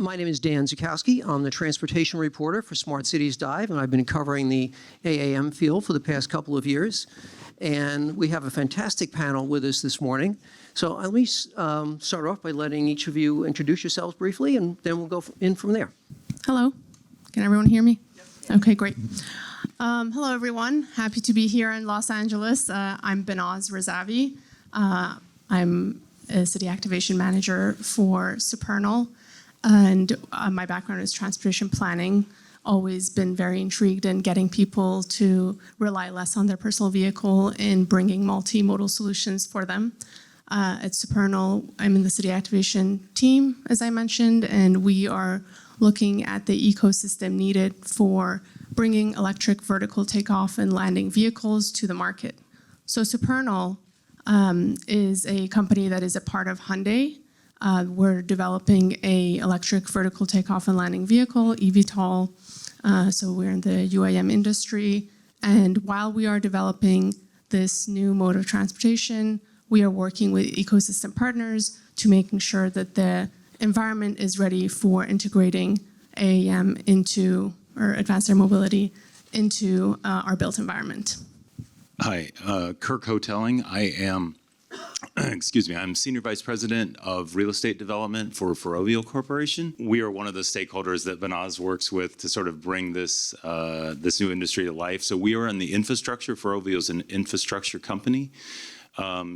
My name is Dan Zukowski. I'm the transportation reporter for Smart Cities Dive, and I've been covering the AAM field for the past couple of years. And we have a fantastic panel with us this morning. So let me start off by letting each of you introduce yourselves briefly, and then we'll go in from there. Hello. Can everyone hear me? Yep. Okay, great. Hello, everyone. Happy to be here in Los Angeles. I'm Behnaz Razavi. I'm a city activation manager for Supernal, and my background is transportation planning. Always been very intrigued in getting people to rely less on their personal vehicle and bringing multimodal solutions for them. At Supernal, I'm in the city activation team, as I mentioned, and we are looking at the ecosystem needed for bringing electric vertical takeoff and landing vehicles to the market. So Supernal is a company that is a part of Hyundai. We're developing a electric vertical takeoff and landing vehicle, eVTOL. So we're in the UAM industry. And while we are developing this new mode of transportation, we are working with ecosystem partners to making sure that the environment is ready for integrating AAM into, or advanced air mobility, into our built environment. Hi, Kirk Hoteling. I am, I'm Senior Vice President of Real Estate Development for Ferrovial Corporation. We are one of the stakeholders that Behnaz works with to sort of bring this this new industry to life. So we are in the infrastructure. Ferrovial is an infrastructure company.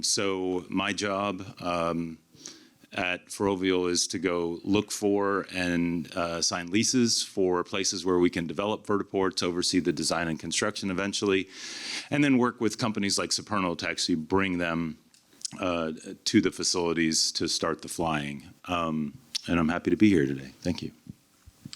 So my job at Ferrovial is to go look for and sign leases for places where we can develop vertiports, oversee the design and construction eventually, and then work with companies like Supernal to actually bring them to the facilities to start the flying. And I'm happy to be here today. Thank you.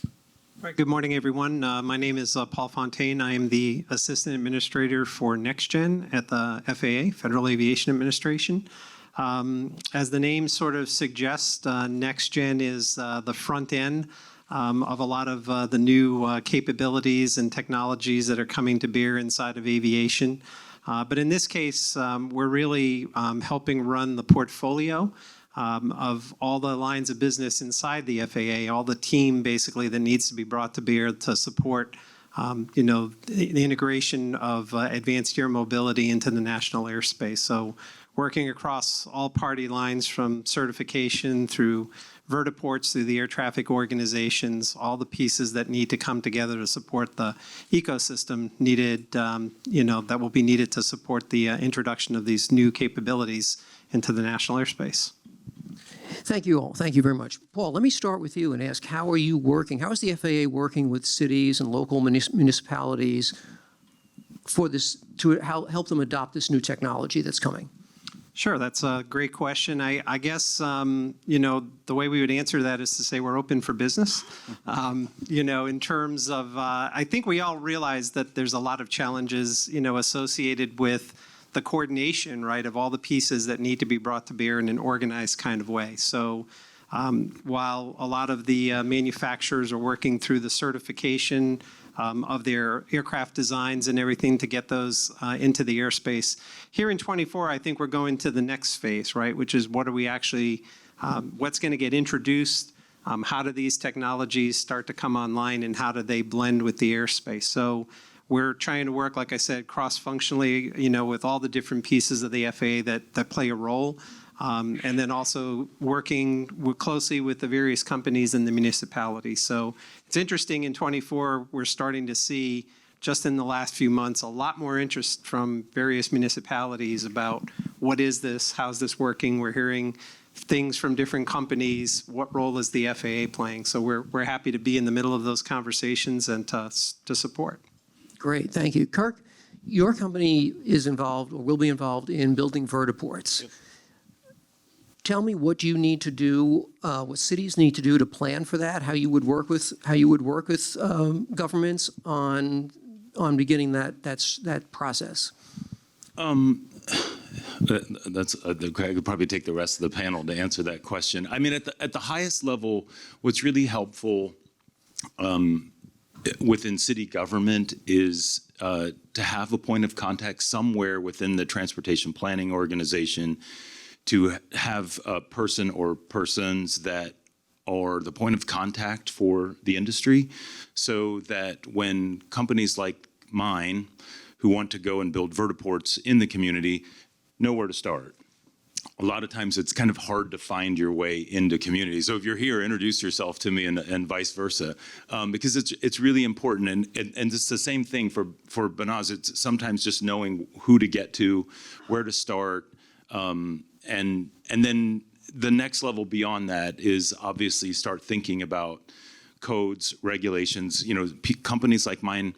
All right, good morning, everyone. My name is Paul Fontaine. I am the Assistant Administrator for NextGen at the FAA, Federal Aviation Administration. As the name sort of suggests, NextGen is the front end of a lot of the new capabilities and technologies that are coming to bear inside of aviation. But in this case, we're really helping run the portfolio of all the lines of business inside the FAA, all the team basically that needs to be brought to bear to support the integration of advanced air mobility into the national airspace. So working across all party lines from certification through vertiports, through the air traffic organizations, all the pieces that need to come together to support the ecosystem needed, that will be needed to support the introduction of these new capabilities into the national airspace. Thank you all. Thank you very much. Paul, let me start with you and ask, how are you working? How is the FAA working with cities and local municipalities for this, to help them adopt this new technology that's coming? Sure, that's a great question. I guess, the way we would answer that is to say we're open for business. In terms of, I think we all realize that there's a lot of challenges, associated with the coordination, right, of all the pieces that need to be brought to bear in an organized kind of way. So while a lot of the manufacturers are working through the certification of their aircraft designs and everything to get those into the airspace. Here in 24, I think we're going to the next phase, right, which is what are we actually, what's going to get introduced, how do these technologies start to come online, and how do they blend with the airspace? So we're trying to work, like I said, cross-functionally, with all the different pieces of the FAA that play a role. And then also working closely with the various companies and the municipalities. So it's interesting, in 24, we're starting to see, just in the last few months, a lot more interest from various municipalities about what is this, how's this working. We're hearing things from different companies, what role is the FAA playing. So we're happy to be in the middle of those conversations and to support. Great, thank you. Kirk, your company is involved, or will be involved, in building vertiports. Yep. Tell me what you need to do, what cities need to do to plan for that. How you would work with governments on beginning that process. That's I could probably take the rest of the panel to answer that question. I mean, at the highest level, what's really helpful within city government is to have a point of contact somewhere within the transportation planning organization, to have a person or persons that are the point of contact for the industry, so that when companies like mine who want to go and build vertiports in the community know where to start. A lot of times it's kind of hard to find your way into community. So if you're here, introduce yourself to me and vice versa, because it's really important. And it's the same thing for Behnaz. It's sometimes just knowing who to get to, where to start, and then the next level beyond that is obviously start thinking about codes, regulations. Companies like mine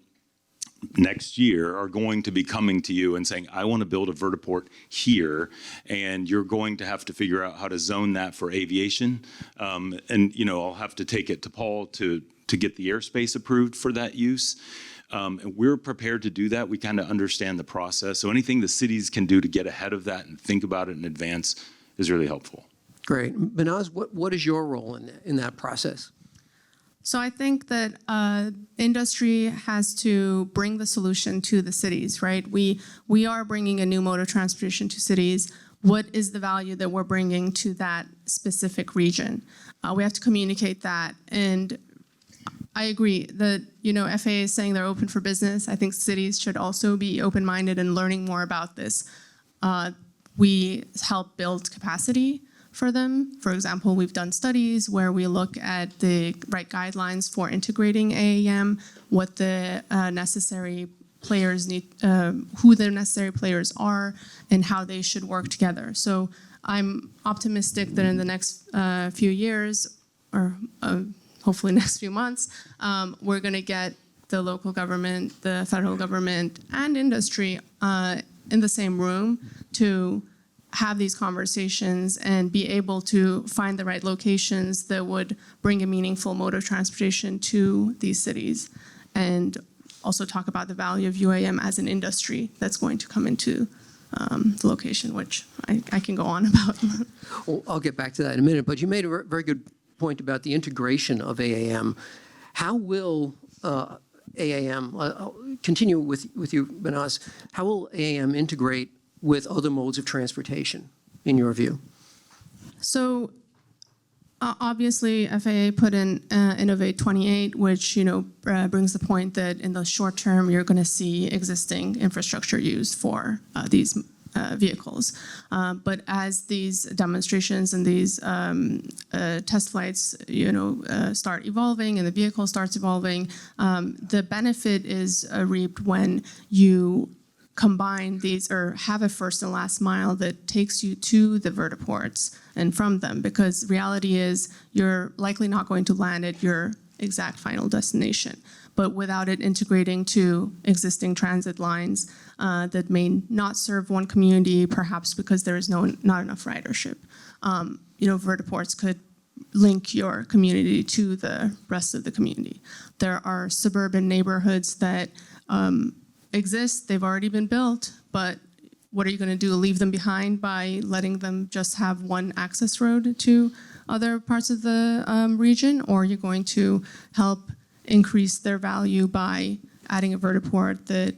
next year are going to be coming to you and saying, I want to build a vertiport here, and you're going to have to figure out how to zone that for aviation. I'll have to take it to Paul to get the airspace approved for that use. And we're prepared to do that. We kind of understand the process. So anything the cities can do to get ahead of that and think about it in advance is really helpful. Great. Behnaz, what is your role in that process? So I think that industry has to bring the solution to the cities, right? We are bringing a new mode of transportation to cities. What is the value that we're bringing to that specific region? We have to communicate that. And I agree that, FAA is saying they're open for business. I think cities should also be open-minded and learning more about this. We help build capacity for them. For example, we've done studies where we look at the right guidelines for integrating AAM, what the necessary players need, who the necessary players are, and how they should work together. So I'm optimistic that in the next few years, or hopefully next few months, we're going to get the local government, the federal government, and industry in the same room to have these conversations and be able to find the right locations that would bring a meaningful mode of transportation to these cities, and also talk about the value of UAM as an industry that's going to come into the location, which I can go on about. Well, I'll get back to that in a minute, but you made a very good point about the integration of AAM. How will AAM, continue with you, Behnaz, how will AAM integrate with other modes of transportation, in your view? So obviously, FAA put in Innovate 28, which brings the point that in the short term, you're going to see existing infrastructure used for these vehicles. But as these demonstrations and these test flights, start evolving and the vehicle starts evolving, the benefit is reaped when you combine these or have a first and last mile that takes you to the vertiports and from them, because reality is you're likely not going to land at your exact final destination, but without it integrating to existing transit lines that may not serve one community, perhaps because there is not enough ridership. Vertiports could link your community to the rest of the community. There are suburban neighborhoods that exist, they've already been built, but what are you going to do, leave them behind by letting them just have one access road to other parts of the region, or you're going to help increase their value by adding a vertiport that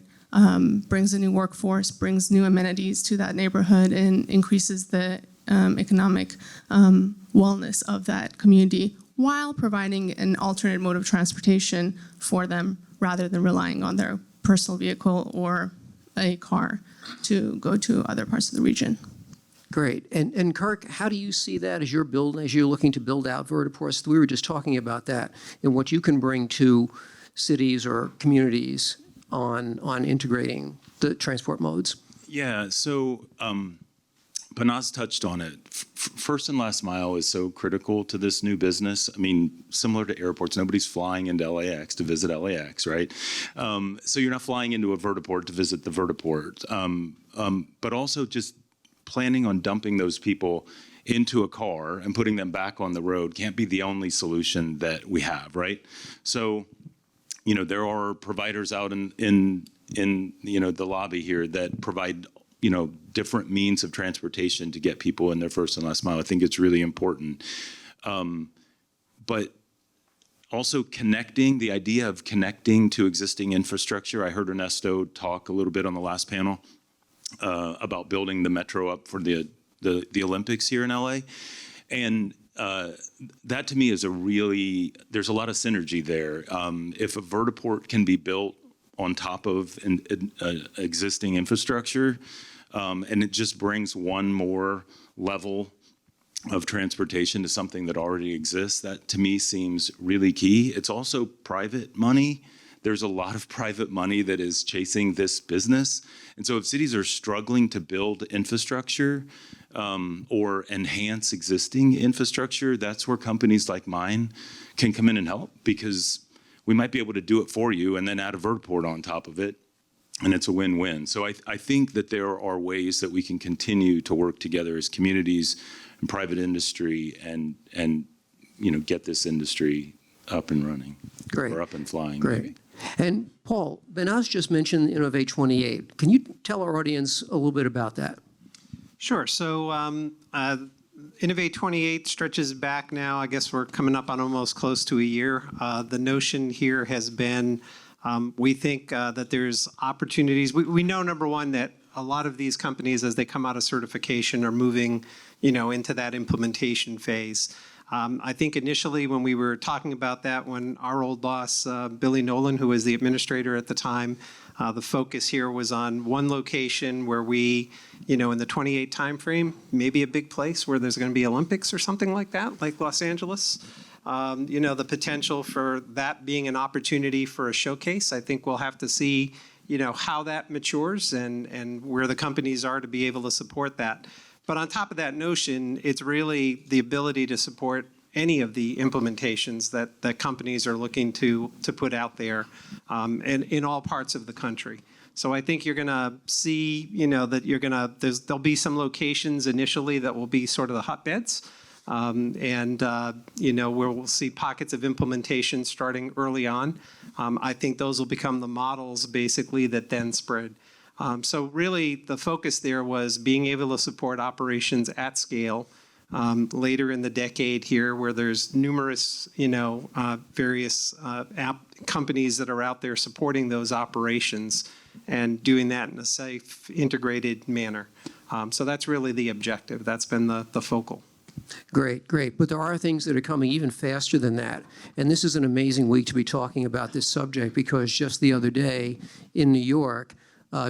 brings a new workforce, brings new amenities to that neighborhood, and increases the economic wellness of that community while providing an alternate mode of transportation for them rather than relying on their personal vehicle or a car to go to other parts of the region. Great. And Kirk, how do you see that as you're looking to build out vertiports? We were just talking about that and what you can bring to cities or communities on integrating the transport modes. Yeah, so Behnaz touched on it. First and last mile is so critical to this new business. I mean, similar to airports, nobody's flying into LAX to visit LAX, right? So you're not flying into a vertiport to visit the vertiport, but also just planning on dumping those people into a car and putting them back on the road can't be the only solution that we have, right? So, there are providers out in the lobby here that provide different means of transportation to get people in their first and last mile. I think it's really important. But also the idea of connecting to existing infrastructure. I heard Ernesto talk a little bit on the last panel about building the metro up for the Olympics here in LA. And that to me is there's a lot of synergy there. If a vertiport can be built on top of existing infrastructure, and it just brings one more level of transportation to something that already exists, that to me seems really key. It's also private money. There's a lot of private money that is chasing this business. And so if cities are struggling to build infrastructure or enhance existing infrastructure, that's where companies like mine can come in and help, because we might be able to do it for you and then add a vertiport on top of it, and it's a win-win. So I think that there are ways that we can continue to work together as communities and private industry and get this industry up and running. Great. Or up and flying. Great. Maybe. And Paul, Behnaz just mentioned Innovate 28. Can you tell our audience a little bit about that? Sure. So Innovate 28 stretches back now. I guess we're coming up on almost close to a year. The notion here has been, we think that there's opportunities. We know, number one, that a lot of these companies, as they come out of certification, are moving, into that implementation phase. I think initially when we were talking about that, when our old boss, Billy Nolan, who was the administrator at the time, the focus here was on one location where we, in the 28 timeframe, maybe a big place where there's going to be Olympics or something like that, like Los Angeles. The potential for that being an opportunity for a showcase. I think we'll have to see, how that matures and where the companies are to be able to support that. But on top of that notion, it's really the ability to support any of the implementations that companies are looking to put out there in all parts of the country. So I think you're going to see, that there'll be some locations initially that will be sort of the hotbeds. Where we'll see pockets of implementation starting early on. I think those will become the models basically that then spread. So really the focus there was being able to support operations at scale later in the decade here, where there's numerous, various companies that are out there supporting those operations and doing that in a safe, integrated manner. So that's really the objective. That's been the focal. Great, great. But there are things that are coming even faster than that. And this is an amazing week to be talking about this subject, because just the other day in New York,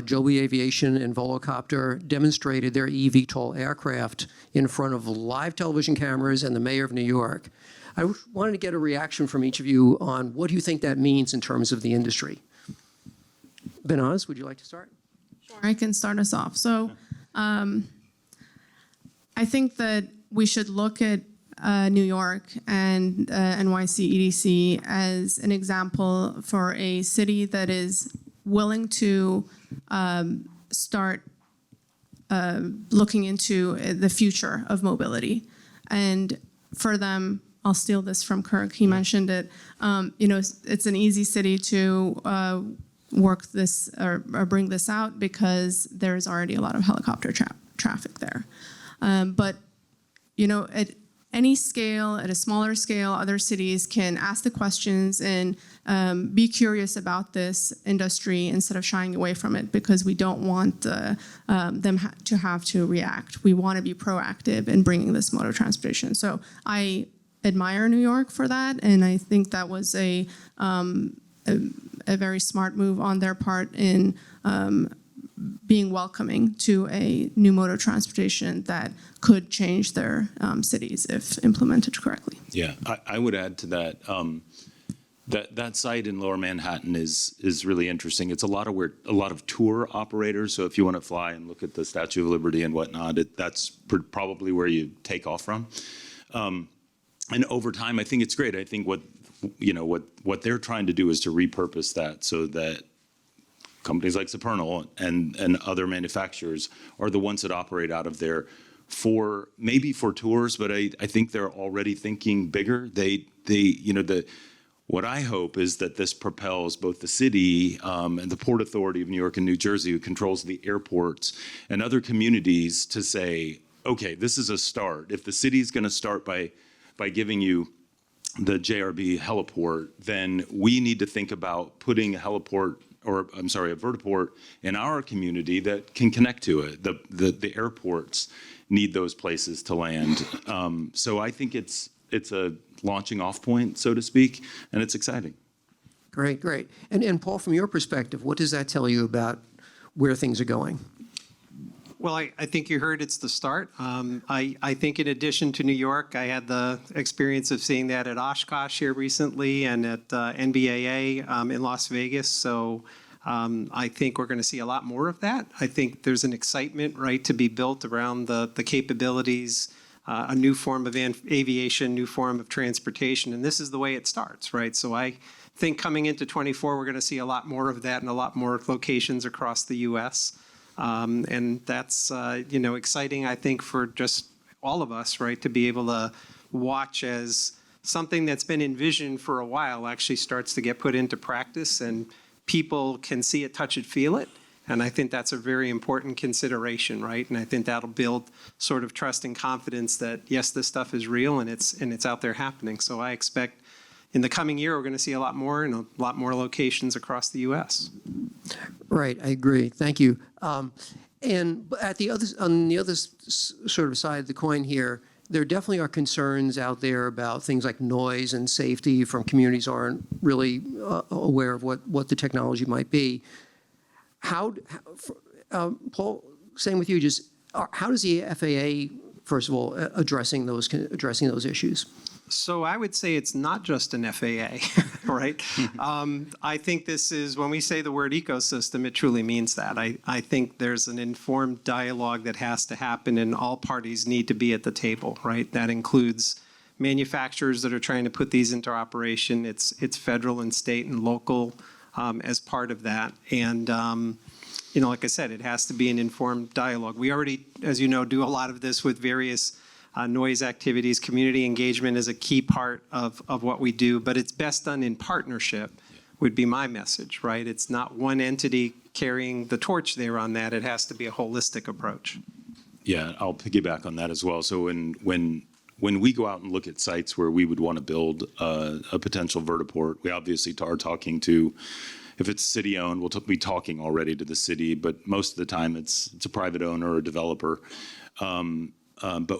Joby Aviation and Volocopter demonstrated their eVTOL aircraft in front of live television cameras and the mayor of New York. I wanted to get a reaction from each of you on what do you think that means in terms of the industry. Behnaz, would you like to start? Sure, I can start us off. So I think that we should look at New York and NYC EDC as an example for a city that is willing to start looking into the future of mobility. And for them, I'll steal this from Kirk. He mentioned it. It's an easy city to work this or bring this out because there's already a lot of helicopter traffic there. But at any scale, at a smaller scale, other cities can ask the questions and be curious about this industry instead of shying away from it, because we don't want them to have to react. We want to be proactive in bringing this mode of transportation. So I admire New York for that, and I think that was a very smart move on their part in being welcoming to a new mode of transportation that could change their cities if implemented correctly. Yeah, I would add to that. That site in Lower Manhattan is really interesting. It's a lot of tour operators. So if you want to fly and look at the Statue of Liberty and whatnot, that's probably where you take off from. And over time, I think it's great. I think what they're trying to do is to repurpose that so that companies like Supernal and other manufacturers are the ones that operate out of there maybe for tours, but I think they're already thinking bigger. What I hope is that this propels both the city and the Port Authority of New York and New Jersey, who controls the airports, and other communities to say, okay, this is a start. If the city's going to start by giving you the JRB heliport, then we need to think about putting a heliport or I'm sorry, a vertiport in our community that can connect to it. The airports need those places to land. So I think it's a launching off point, so to speak, and it's exciting. Great, great. And Paul, from your perspective, what does that tell you about where things are going? Well, I think you heard it's the start. I think in addition to New York, I had the experience of seeing that at Oshkosh here recently and at NBAA in Las Vegas. So I think we're going to see a lot more of that. I think there's an excitement, right, to be built around the capabilities, a new form of aviation, new form of transportation, and this is the way it starts, right? So I think coming into 24, we're going to see a lot more of that in a lot more locations across the U.S., and that's, exciting, I think, for just all of us, right, to be able to watch as something that's been envisioned for a while actually starts to get put into practice and people can see it, touch it, feel it. And I think that's a very important consideration, right? And I think that'll build sort of trust and confidence that, yes, this stuff is real and it's out there happening. So I expect in the coming year, we're going to see a lot more in a lot more locations across the U.S. Right, I agree. Thank you. And on the other sort of side of the coin here, there definitely are concerns out there about things like noise and safety from communities who aren't really aware of what the technology might be. Paul, same with you. How does the FAA, first of all, addressing those issues? So I would say it's not just an FAA, right? I think this is, when we say the word ecosystem, it truly means that. I think there's an informed dialogue that has to happen and all parties need to be at the table, right? That includes manufacturers that are trying to put these into operation. It's federal and state and local as part of that. And, like I said, it has to be an informed dialogue. We already, as you know, do a lot of this with various noise activities. Community engagement is a key part of what we do, but it's best done in partnership, would be my message, right? It's not one entity carrying the torch there on that. It has to be a holistic approach. Yeah, I'll piggyback on that as well. So when we go out and look at sites where we would want to build a potential vertiport, we obviously are talking to, if it's city-owned, we'll be talking already to the city, but most of the time it's a private owner or a developer. But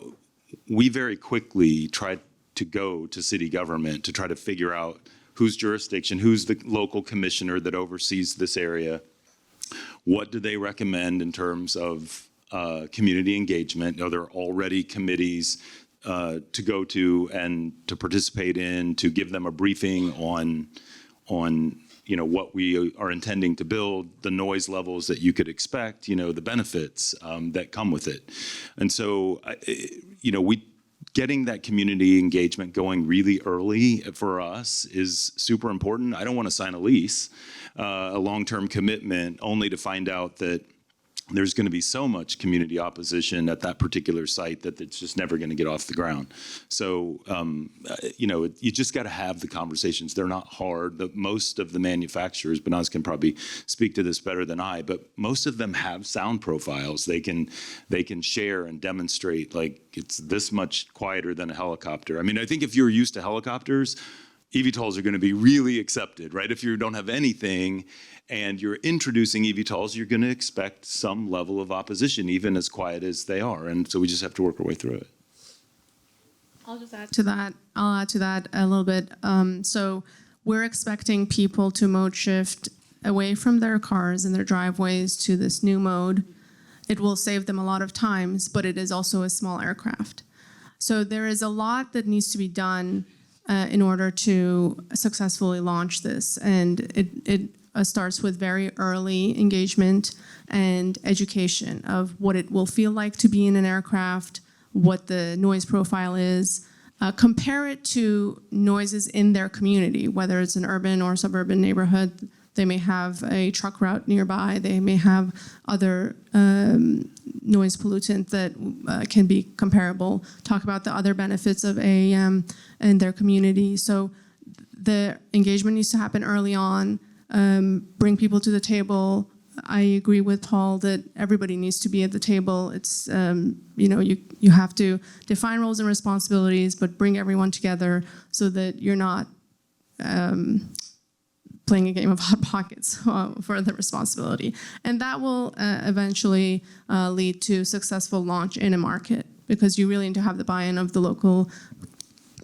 we very quickly try to go to city government to try to figure out whose jurisdiction, who's the local commissioner that oversees this area, what do they recommend in terms of community engagement. Are there already committees to go to and to participate in, to give them a briefing on what we are intending to build, the noise levels that you could expect, the benefits that come with it. And so, getting that community engagement going really early for us is super important. I don't want to sign a lease, a long-term commitment, only to find out that there's going to be so much community opposition at that particular site that it's just never going to get off the ground. So, you just got to have the conversations. They're not hard. Most of the manufacturers, Behnaz can probably speak to this better than I, but most of them have sound profiles. They can share and demonstrate, like, it's this much quieter than a helicopter. I mean, I think if you're used to helicopters, eVTOLs are going to be really accepted, right? If you don't have anything and you're introducing eVTOLs, you're going to expect some level of opposition, even as quiet as they are. And so we just have to work our way through it. I'll add to that a little bit. So we're expecting people to mode shift away from their cars and their driveways to this new mode. It will save them a lot of times, but it is also a small aircraft. So there is a lot that needs to be done in order to successfully launch this. And it starts with very early engagement and education of what it will feel like to be in an aircraft, what the noise profile is. Compare it to noises in their community, whether it's an urban or suburban neighborhood. They may have a truck route nearby. They may have other noise pollutant that can be comparable. Talk about the other benefits of AAM in their community. So the engagement needs to happen early on. Bring people to the table. I agree with Paul that everybody needs to be at the table. It's you have to define roles and responsibilities, but bring everyone together so that you're not playing a game of hot pockets for the responsibility. And that will eventually lead to successful launch in a market, because you really need to have the buy-in of the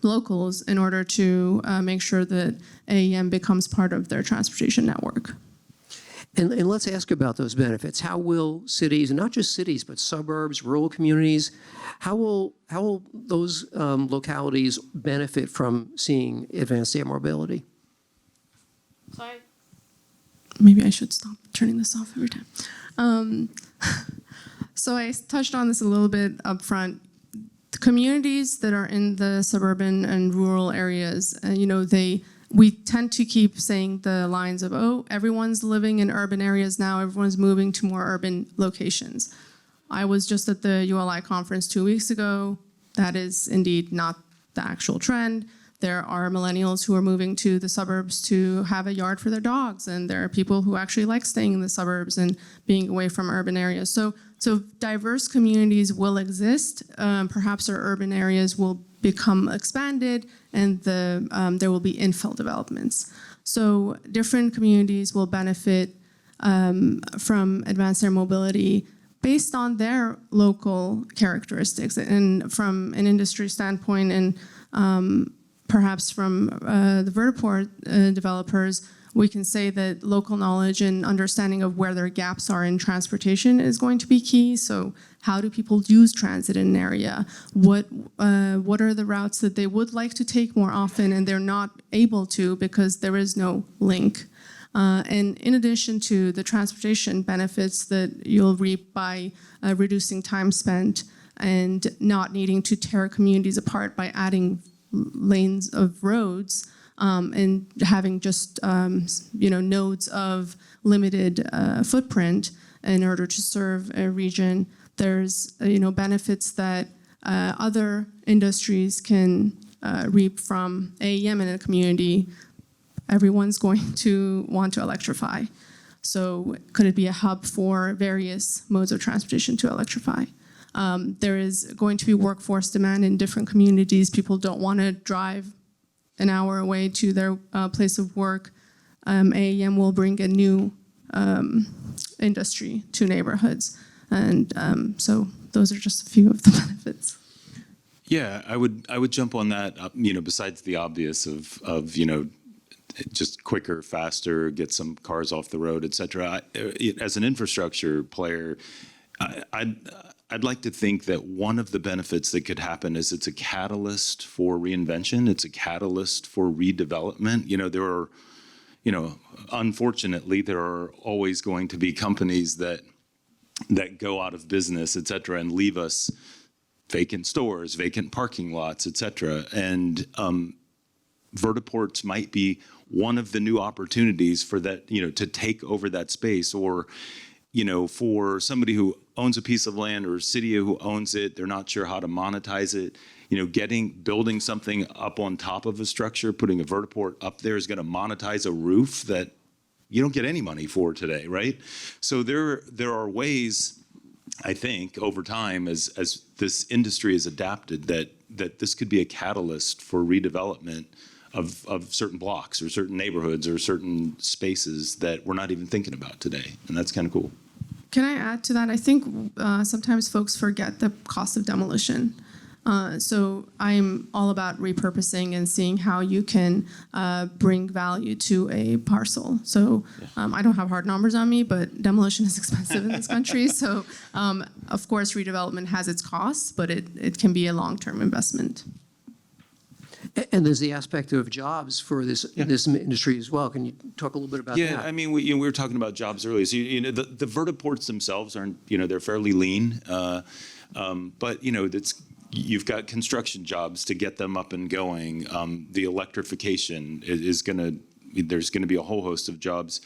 locals in order to make sure that AAM becomes part of their transportation network. And let's ask about those benefits. How will cities, and not just cities, but suburbs, rural communities, how will those localities benefit from seeing advanced air mobility? Maybe I should stop turning this off every time. So I touched on this a little bit up front. The communities that are in the suburban and rural areas, we tend to keep saying the lines of, oh, everyone's living in urban areas now, everyone's moving to more urban locations. I was just at the ULI conference 2 weeks ago. That is indeed not the actual trend. There are millennials who are moving to the suburbs to have a yard for their dogs, and there are people who actually like staying in the suburbs and being away from urban areas. So diverse communities will exist. Perhaps our urban areas will become expanded, and there will be infill developments. So different communities will benefit from advanced air mobility based on their local characteristics. And from an industry standpoint, and perhaps from the vertiport developers, we can say that local knowledge and understanding of where their gaps are in transportation is going to be key. So how do people use transit in an area? What are the routes that they would like to take more often and they're not able to because there is no link? And in addition to the transportation benefits that you'll reap by reducing time spent and not needing to tear communities apart by adding lanes of roads, and having just nodes of limited footprint in order to serve a region, there's benefits that other industries can reap from AAM in a community. Everyone's going to want to electrify. So could it be a hub for various modes of transportation to electrify? There is going to be workforce demand in different communities. People don't want to drive an hour away to their place of work. AAM will bring a new industry to neighborhoods. And so those are just a few of the benefits. Yeah, I would jump on that, besides the obvious of just quicker, faster, get some cars off the road, et cetera. As an infrastructure player, I'd like to think that one of the benefits that could happen is it's a catalyst for reinvention. It's a catalyst for redevelopment. Unfortunately, there are always going to be companies that go out of business, et cetera, and leave us vacant stores, vacant parking lots, et cetera. And vertiports might be one of the new opportunities for that, to take over that space, or for somebody who owns a piece of land or a city who owns it, they're not sure how to monetize it. Building something up on top of a structure, putting a vertiport up there is going to monetize a roof that you don't get any money for today, right? So there are ways, I think, over time, as this industry is adapted, that this could be a catalyst for redevelopment of certain blocks or certain neighborhoods or certain spaces that we're not even thinking about today. And that's kind of cool. Can I add to that? I think sometimes folks forget the cost of demolition. So I'm all about repurposing and seeing how you can bring value to a parcel. So I don't have hard numbers on me, but demolition is expensive in this country. So of course, redevelopment has its costs, but it can be a long-term investment. And there's the aspect of jobs for this industry as well. Can you talk a little bit about that? Yeah, I mean, we were talking about jobs earlier. So, the vertiports themselves aren't, they're fairly lean. But, you've got construction jobs to get them up and going. The electrification there's going to be a whole host of jobs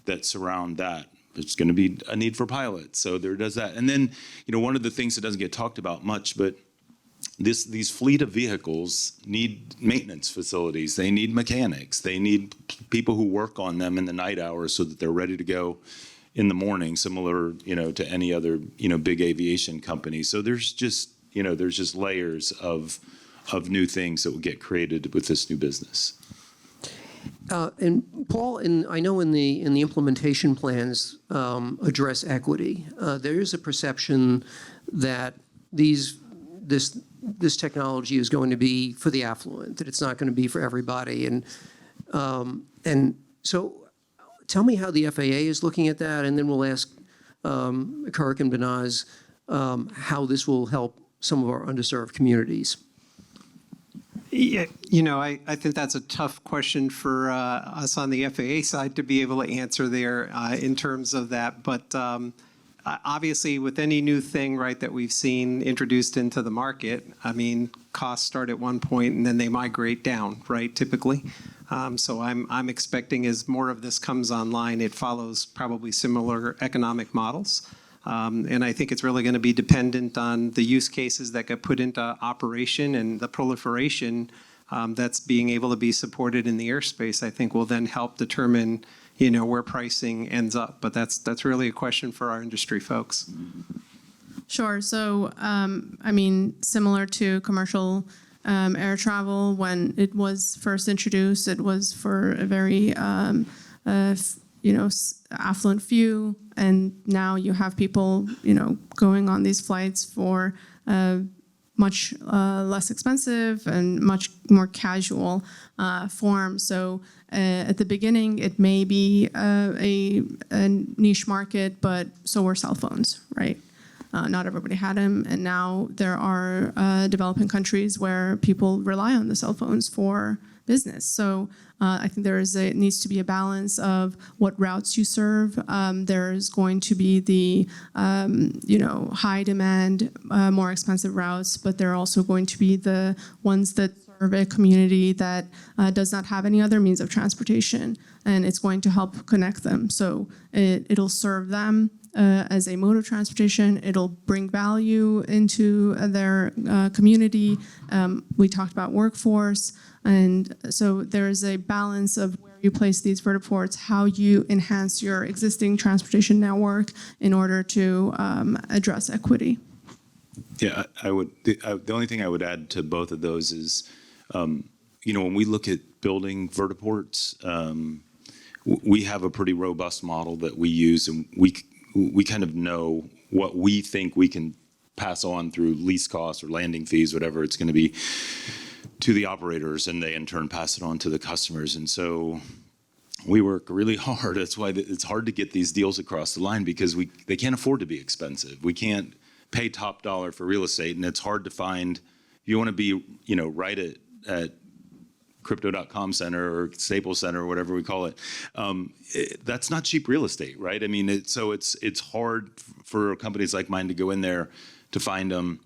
that surround that. There's going to be a need for pilots. So there does that. And then, one of the things that doesn't get talked about much, but these fleet of vehicles need maintenance facilities. They need mechanics. They need people who work on them in the night hours so that they're ready to go in the morning, similar, to any other, big aviation company. So there's just layers of new things that will get created with this new business. And Paul, I know in the implementation plans address equity. There is a perception that this technology is going to be for the affluent, that it's not going to be for everybody. And so tell me how the FAA is looking at that, and then we'll ask Kirk and Behnaz how this will help some of our underserved communities. Yeah, I think that's a tough question for us on the FAA side to be able to answer there in terms of that. But obviously, with any new thing, right, that we've seen introduced into the market, I mean, costs start at one point and then they migrate down, right, typically. So I'm expecting as more of this comes online, it follows probably similar economic models. And I think it's really going to be dependent on the use cases that get put into operation, and the proliferation that's being able to be supported in the airspace, I think will then help determine, where pricing ends up. But that's really a question for our industry folks. Sure. So, similar to commercial air travel, when it was first introduced, it was for a very affluent few, and now you have people, going on these flights for much less expensive and much more casual form. So at the beginning, it may be a niche market, but so were cell phones, right? Not everybody had them, and now there are developing countries where people rely on the cell phones for business. So I think needs to be a balance of what routes you serve. There's going to be the high demand, more expensive routes, but there are also going to be the ones that serve a community that does not have any other means of transportation, and it's going to help connect them. So it'll serve them as a mode of transportation. It'll bring value into their community. We talked about workforce. And so there's a balance of where you place these vertiports, how you enhance your existing transportation network in order to address equity. Yeah, I would. The only thing I would add to both of those is, when we look at building vertiports, we have a pretty robust model that we use, and we kind of know what we think we can pass on through lease costs or landing fees, whatever it's going to be, to the operators, and they in turn pass it on to the customers. And so we work really hard. That's why it's hard to get these deals across the line, because they can't afford to be expensive. We can't pay top dollar for real estate, and it's hard to find. If you want to be, right at Crypto.com Center or Staples Center or whatever we call it, that's not cheap real estate, right? I mean, it's hard for companies like mine to go in there to find them,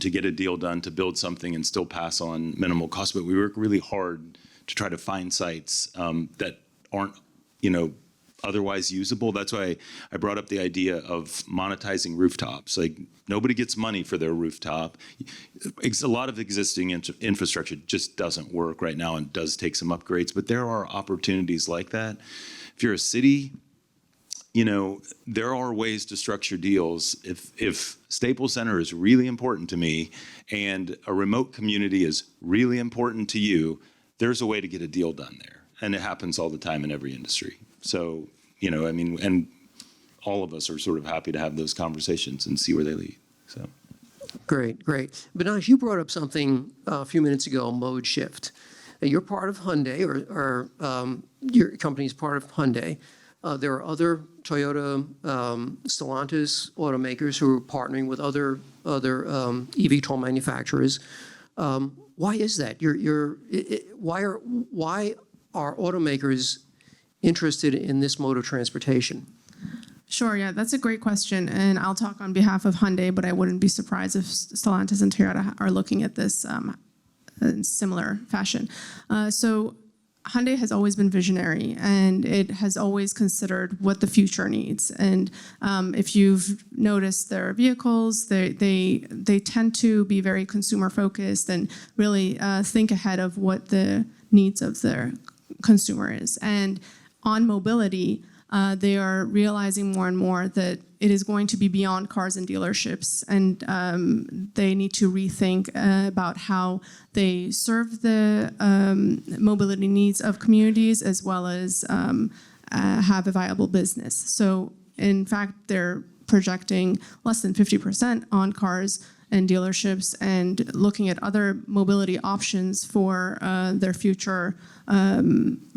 to get a deal done, to build something and still pass on minimal cost. But we work really hard to try to find sites that aren't, otherwise usable. That's why I brought up the idea of monetizing rooftops. Like, nobody gets money for their rooftop. A lot of existing infrastructure just doesn't work right now and does take some upgrades. But there are opportunities like that. If you're a city, there are ways to structure deals. If Staples Center is really important to me and a remote community is really important to you, there's a way to get a deal done there. And it happens all the time in every industry. So, and all of us are sort of happy to have those conversations and see where they lead. So. Great. Behnaz, you brought up something a few minutes ago, mode shift. You're part of Hyundai, or your company's part of Hyundai. There are other Toyota, Stellantis automakers who are partnering with other eVTOL manufacturers. Why is that? Why are automakers interested in this mode of transportation? Sure, yeah, that's a great question, and I'll talk on behalf of Hyundai, but I wouldn't be surprised if Stellantis and Toyota are looking at this in similar fashion. So Hyundai has always been visionary, and it has always considered what the future needs. And if you've noticed their vehicles, they tend to be very consumer focused and really think ahead of what the needs of their consumer is. And on mobility, they are realizing more and more that it is going to be beyond cars and dealerships, and they need to rethink about how they serve the mobility needs of communities as well as have a viable business. So in fact, they're projecting less than 50% on cars and dealerships and looking at other mobility options for their future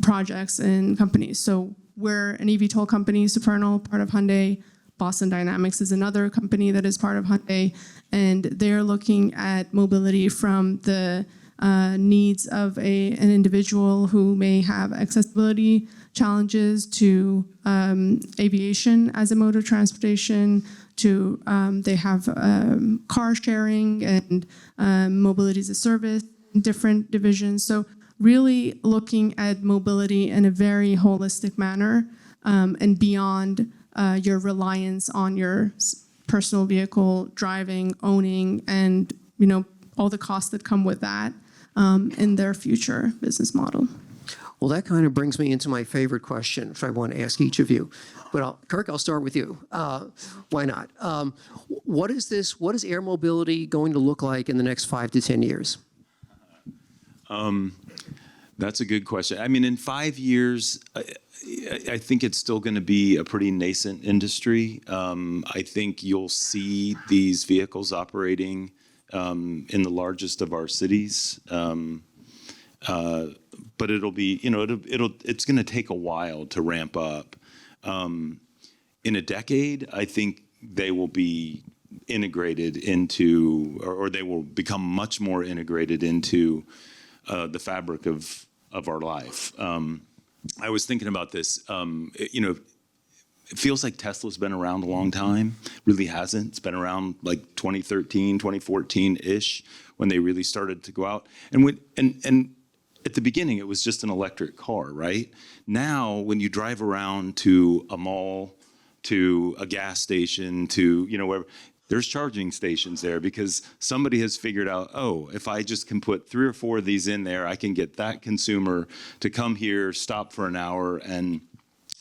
projects and companies. So we're an eVTOL company, Supernal, part of Hyundai. Boston Dynamics is another company that is part of Hyundai, and they're looking at mobility from the needs of an individual who may have accessibility challenges to aviation as a mode of transportation, to they have car sharing and mobility as a service in different divisions. So really looking at mobility in a very holistic manner and beyond your reliance on your personal vehicle, driving, owning, and all the costs that come with that in their future business model. Well, that kind of brings me into my favorite question, which I want to ask each of you. But Kirk, I'll start with you. Why not? What is air mobility going to look like in the next 5 to 10 years? That's a good question. I mean, in 5 years, I think it's still going to be a pretty nascent industry. I think you'll see these vehicles operating in the largest of our cities. But it'll be, it's going to take a while to ramp up. In a decade, I think they will be integrated into, or they will become much more integrated into the fabric of our life. I was thinking about this, it feels like Tesla's been around a long time. Really hasn't. It's been around like 2013, 2014-ish when they really started to go out. And at the beginning, it was just an electric car, right? Now, when you drive around to a mall, to a gas station, to, wherever, there's charging stations there because somebody has figured out, if I just can put 3 or 4 of these in there, I can get that consumer to come here, stop for an hour, and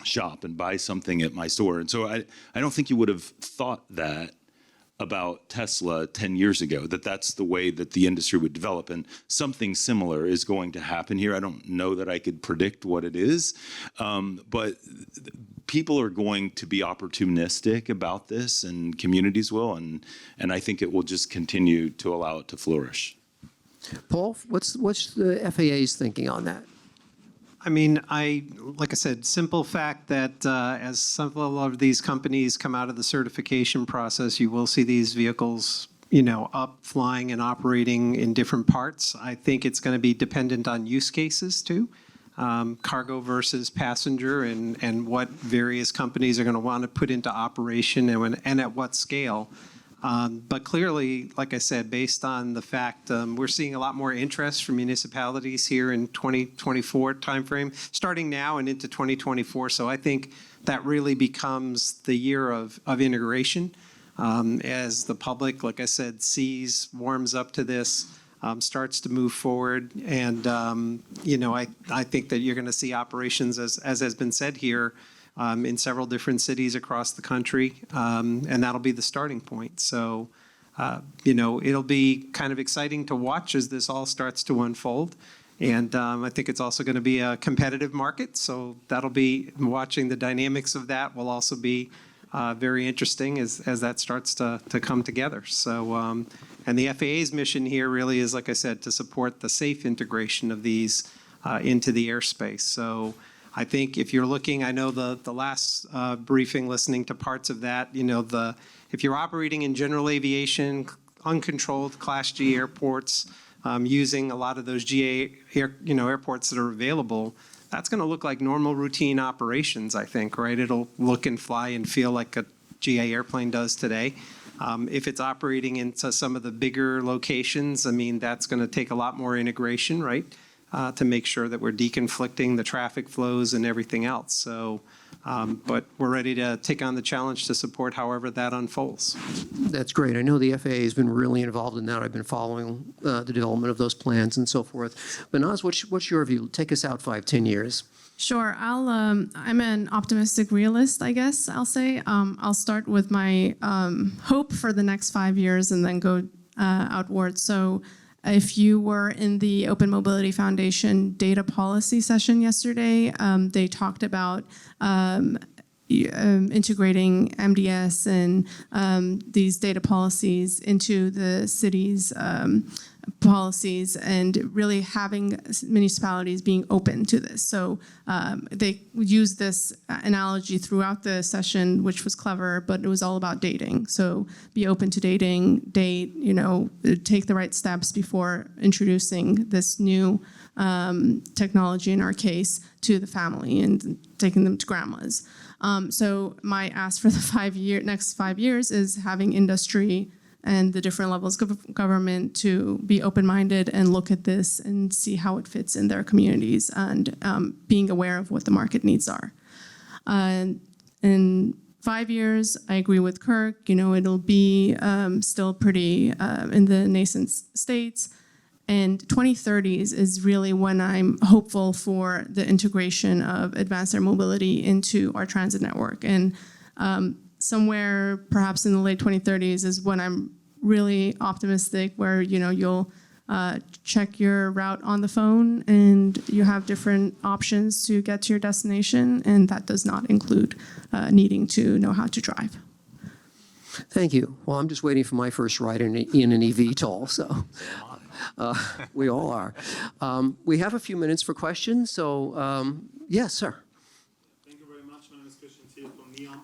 shop and buy something at my store. And so I don't think you would have thought that about Tesla 10 years ago, that's the way that the industry would develop. And something similar is going to happen here. I don't know that I could predict what it is, but people are going to be opportunistic about this, and communities will, and I think it will just continue to allow it to flourish. Paul, what's the FAA's thinking on that? I mean, like I said, simple fact that as several of these companies come out of the certification process, you will see these vehicles, up, flying, and operating in different parts. I think it's going to be dependent on use cases too, cargo versus passenger, and what various companies are going to want to put into operation and at what scale. But clearly, like I said, based on the fact we're seeing a lot more interest from municipalities here in 2024 timeframe, starting now and into 2024. So I think that really becomes the year of integration as the public, like I said, warms up to this, starts to move forward. And, I think that you're going to see operations, as has been said here, in several different cities across the country, and that'll be the starting point. So, it'll be kind of exciting to watch as this all starts to unfold. And I think it's also going to be a competitive market, so that'll be, watching the dynamics of that will also be very interesting as that starts to come together. So, and the FAA's mission here really is, like I said, to support the safe integration of these into the airspace. So I think if you're looking, I know the last briefing, listening to parts of that, if you're operating in general aviation, uncontrolled Class G airports, using a lot of those GA airports that are available, that's going to look like normal routine operations, I think, right? It'll look and fly and feel like a GA airplane does today. If it's operating into some of the bigger locations, I mean, that's going to take a lot more integration, right? To make sure that we're deconflicting the traffic flows and everything else. So But we're ready to take on the challenge to support however that unfolds. That's great. I know the FAA has been really involved in that. I've been following the development of those plans and so forth. Behnaz, what's your view? Take us out 5-10 years. Sure. I'm an optimistic realist, I guess I'll say. I'll start with my hope for the next 5 years and then go outward. So if you were in the Open Mobility Foundation data policy session yesterday, they talked about integrating MDS and these data policies into the city's policies and really having municipalities being open to this. So they used this analogy throughout the session, which was clever, but it was all about dating. So be open to dating, date, take the right steps before introducing this new technology, in our case, to the family and taking them to grandma's. So my ask for the next 5 years is having industry and the different levels of government to be open-minded and look at this and see how it fits in their communities and being aware of what the market needs are. In 5 years, I agree with Kirk, it'll be still pretty in the nascent states. And 2030s is really when I'm hopeful for the integration of advanced air mobility into our transit network. And somewhere perhaps in the late 2030s is when I'm really optimistic, where you'll check your route on the phone and you have different options to get to your destination, and that does not include needing to know how to drive. Thank you. Well, I'm just waiting for my first ride in an eVTOL, so we all are. We have a few minutes for questions, so yes, sir. Thank you very much. My name is Christian Thiel from NEOM.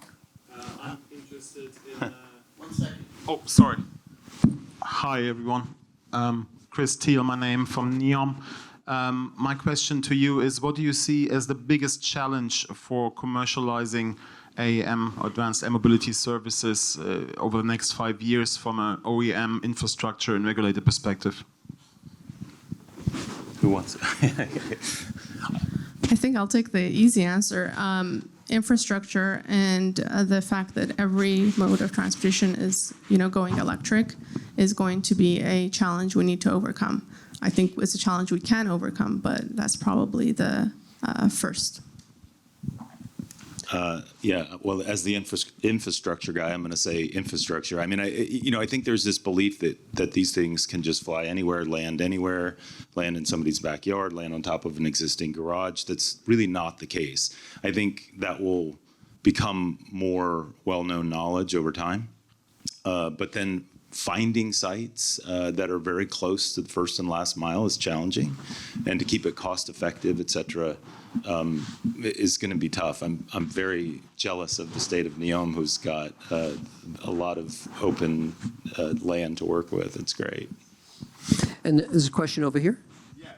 I'm interested in... One second. Oh, sorry. Hi, everyone. Chris Thiel, my name, from NEOM. My question to you is, what do you see as the biggest challenge for commercializing AAM, Advanced Air Mobility Services, over the next 5 years from an OEM infrastructure and regulator perspective? Who wants it? I think I'll take the easy answer. Infrastructure and the fact that every mode of transportation is, going electric is going to be a challenge we need to overcome. I think it's a challenge we can overcome, but that's probably the first. Yeah, well, as the infrastructure guy, I'm going to say infrastructure. I mean, I think there's this belief that these things can just fly anywhere, land in somebody's backyard, land on top of an existing garage. That's really not the case. I think that will become more well-known knowledge over time. But then finding sites that are very close to the first and last mile is challenging, and to keep it cost-effective, et cetera, is going to be tough. I'm very jealous of the state of NEOM, who's got a lot of open land to work with. It's great. And there's a question over here. Yes.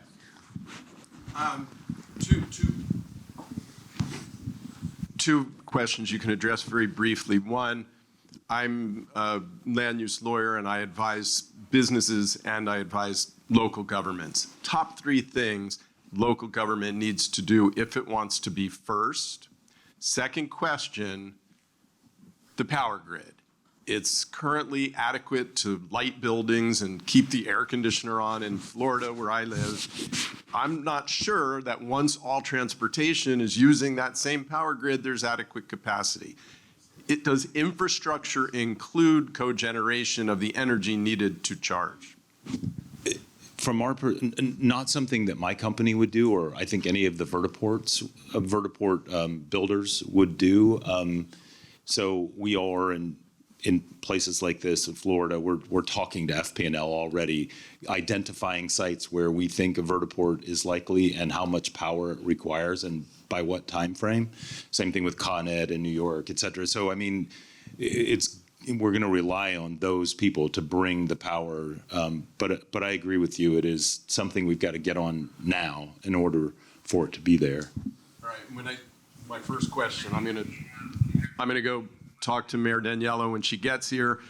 Two questions you can address very briefly. One, I'm a land use lawyer and I advise businesses and I advise local governments. Top 3 things local government needs to do if it wants to be first. Second question, the power grid. It's currently adequate to light buildings and keep the air conditioner on in Florida, where I live. I'm not sure that once all transportation is using that same power grid, there's adequate capacity. Does infrastructure include cogeneration of the energy needed to charge? From not something that my company would do, or I think any of the vertiport builders would do. So we are in places like this in Florida. We're talking to FP&L already, identifying sites where we think a vertiport is likely and how much power it requires and by what time frame. Same thing with Con Ed in New York, et cetera. So I mean, we're going to rely on those people to bring the power. But I agree with you. It is something we've got to get on now in order for it to be there. All right. My first question, I'm going to go talk to Mayor Daniela when she gets here.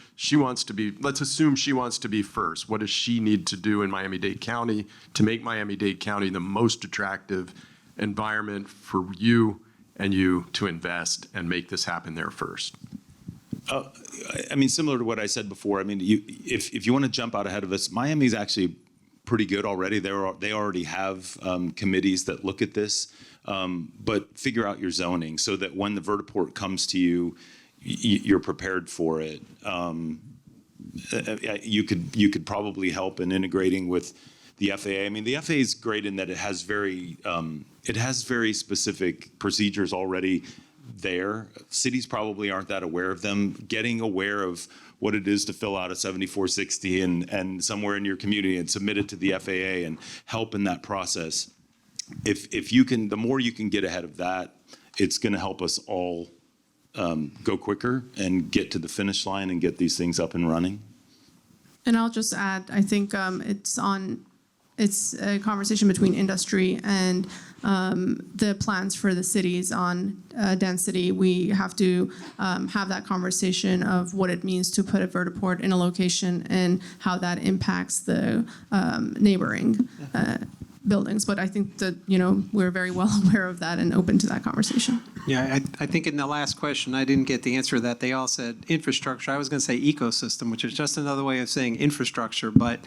Let's assume she wants to be first. What does she need to do in Miami-Dade County to make Miami-Dade County the most attractive environment for you and you to invest and make this happen there first? I mean, similar to what I said before, I mean, if you want to jump out ahead of us, Miami's actually pretty good already. They already have committees that look at this, but figure out your zoning so that when the vertiport comes to you, you're prepared for it. You could probably help in integrating with the FAA. I mean, the FAA is great in that it has very specific procedures already there. Cities probably aren't that aware of them. Getting aware of what it is to fill out a 7460 and somewhere in your community and submit it to the FAA and help in that process. If you can, the more you can get ahead of that, it's going to help us all go quicker and get to the finish line and get these things up and running. And I'll just add, I think it's a conversation between industry and the plans for the cities on density. We have to have that conversation of what it means to put a vertiport in a location and how that impacts the neighboring buildings. But I think that, we're very well aware of that and open to that conversation. Yeah, I think in the last question, I didn't get the answer to that. They all said infrastructure. I was going to say ecosystem, which is just another way of saying infrastructure. But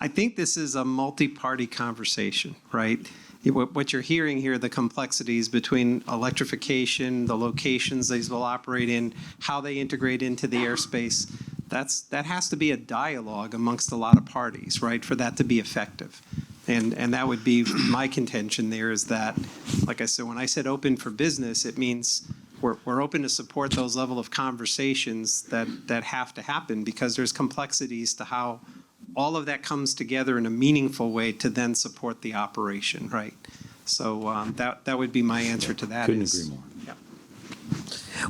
I think this is a multi-party conversation, right? What you're hearing here, the complexities between electrification, the locations these will operate in, how they integrate into the airspace, that has to be a dialogue amongst a lot of parties, right, for that to be effective. And that would be my contention there is that, like I said, when I said open for business, it means we're open to support those level of conversations that have to happen because there's complexities to how all of that comes together in a meaningful way to then support the operation, right? So that would be my answer to that. Couldn't agree more. Yeah.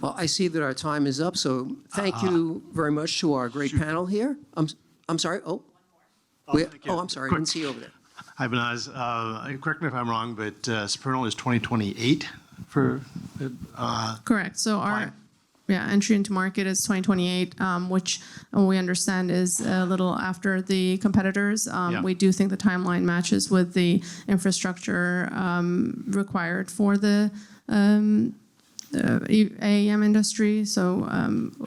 Well, I see that our time is up, so thank you very much to our great panel here. I'm sorry. I'm sorry. I didn't see you over there. Hi, Behnaz. Correct me if I'm wrong, but Supernal is 2028 for. Correct. So our entry into market is 2028, which we understand is a little after the competitors. We do think the timeline matches with the infrastructure required for the AAM industry. So,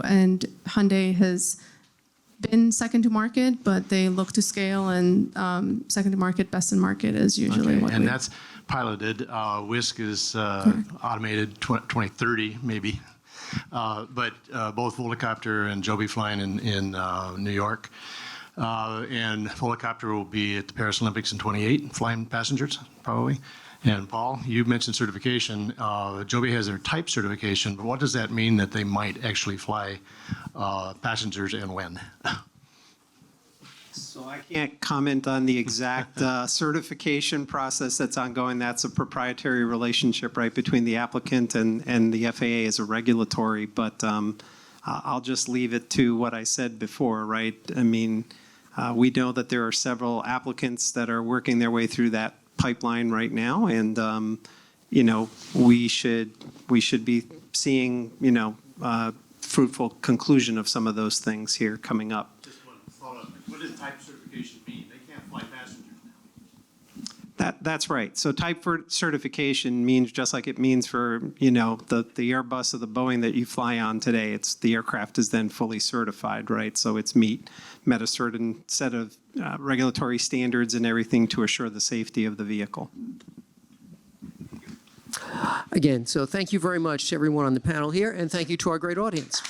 and Hyundai has been second to market, but they look to scale, and second to market, best in market is usually what and that's piloted. Whisk is automated 2030 maybe. But both Volocopter and Joby flying in New York. And Volocopter will be at the Paris Olympics in 28, flying passengers, probably. And Paul, you mentioned certification. Joby has their type certification, but what does that mean that they might actually fly passengers and when? So I can't comment on the exact certification process that's ongoing. That's a proprietary relationship, right, between the applicant and the FAA as a regulatory. But I'll just leave it to what I said before, right? I mean, we know that there are several applicants that are working their way through that pipeline right now, and we should be seeing fruitful conclusion of some of those things here coming up. What does type certification mean? They can't fly passengers now. That's right. So type certification means just like it means for the Airbus or the Boeing that you fly on today. It's the aircraft is then fully certified, right? So it's met a certain set of regulatory standards and everything to assure the safety of the vehicle. Again, so thank you very much to everyone on the panel here, and thank you to our great audience.